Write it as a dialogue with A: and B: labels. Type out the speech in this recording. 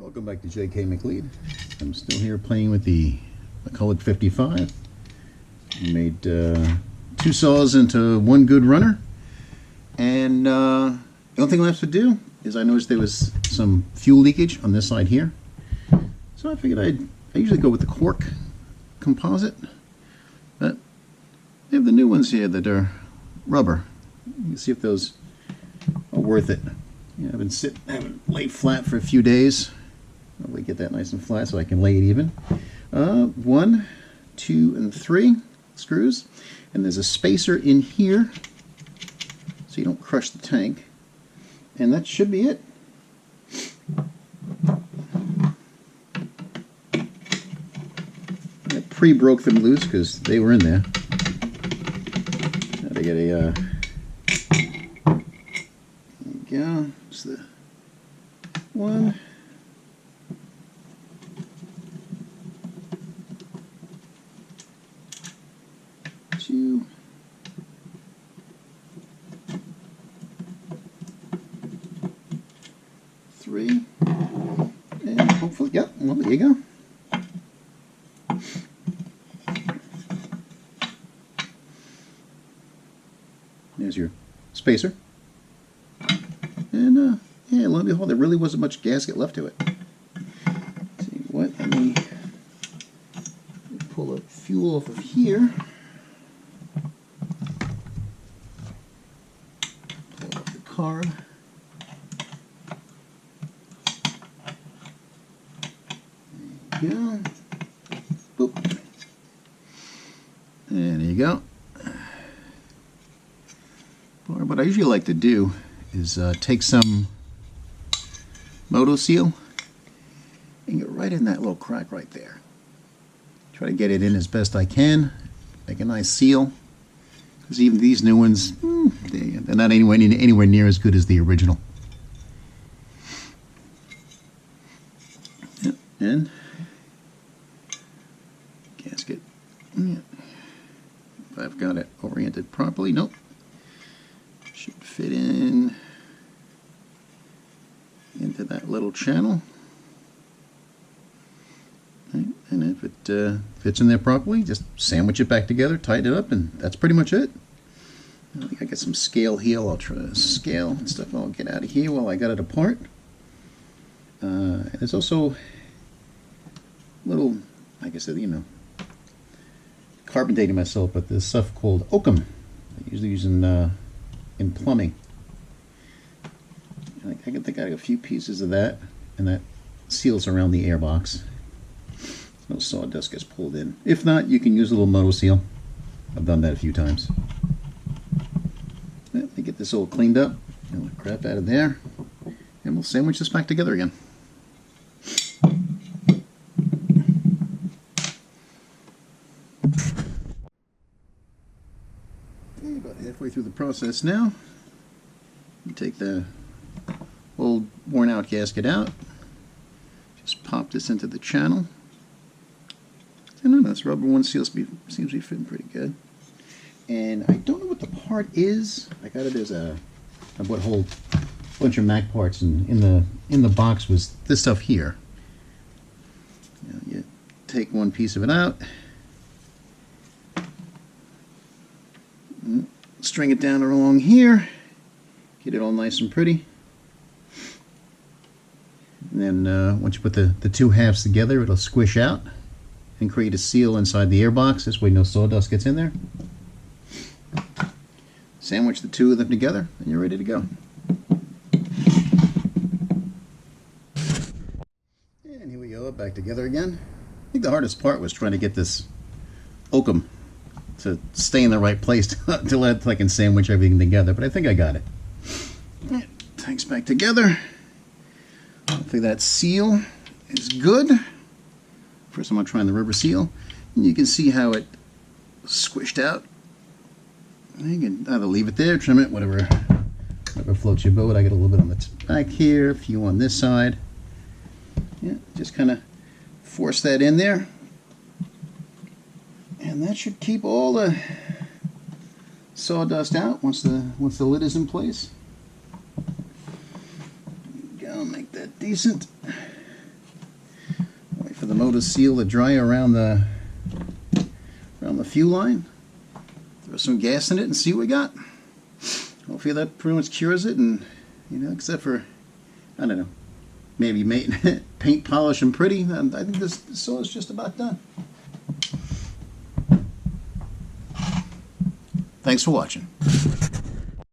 A: Welcome back to JK McLeod. I'm still here playing with the McCulloch 55. Made two saws into one good runner, and the only thing left to do is I noticed there was some fuel leakage on this side here, so I figured I usually go with the cork composite, but they have the new ones here that are rubber. You can see if those are worth it. Yeah, I've been laid flat for a few days. Hopefully get that nice and flat so I can lay it even. 1, 2, and 3 screws, and there's a spacer in here so you don't crush the tank, and that should be it. I pre-broke them loose because they were in there. Now to get a there we go. It's the 1, 2, 3, and hopefully, yep, well, there you go. There's your spacer. And yeah, lo and behold, there really wasn't much gasket left to it. Let's see what, let me pull up fuel off of here. Pull up the carb. There you go. Boop. And there you go. What I usually like to do is take some Moto Seal and get right in that little crack right there. Try to get it in as best I can. Make a nice seal. Because even these new ones, they're not anywhere near as good as the original. Yep. And gasket. Yeah. If I've got it oriented properly, nope. Should fit in into that little channel, right. And if it fits in there properly, just sandwich it back together, tighten it up, and that's pretty much it. I think I got some scale here. I'll try to scale and stuff. I'll get out of here while I got it apart. There's also little, like I said, you know, carbon dating myself, but there's stuff called oakum. I usually use in plumbing. I think I got a few pieces of that, and that seals around the air box. No sawdust gets pulled in. If not, you can use a little Moto Seal. I've done that a few times. Let me get this all cleaned up. Get the crap out of there, and we'll sandwich this back together again. Okay, about halfway through the process now. You take the old worn out gasket out, just pop this into the channel. I don't know, this rubber one seems to be fitting pretty good. And I don't know what the part is. I got it as I bought a whole bunch of Mac parts, and in the box was this stuff here. You take one piece of it out, string it down along here, get it all nice and pretty. And then once you put the two halves together, it'll squish out and create a seal inside the airbox. This way no sawdust gets in there. Sandwich the two of them together, and you're ready to go. And here we go, back together again. I think the hardest part was trying to get this oakum to stay in the right place until I can sandwich everything together, but I think I got it. Right, tanks back together. Hopefully that seal is good. First I'm going to try the rubber seal, and you can see how it squished out. You can either leave it there, trim it, whatever floats your boat. I got a little bit on the back here, a few on this side. Yeah, just kind of force that in there, and that should keep all the sawdust out once the lid is in place. There we go, make that decent. able to seal the dryer around the fuel line. Throw some gas in it and see what we got. Hopefully that pretty much cures it, and except for, I don't know, maybe paint polish and pretty. I think this saw is just about done. Thanks for watching.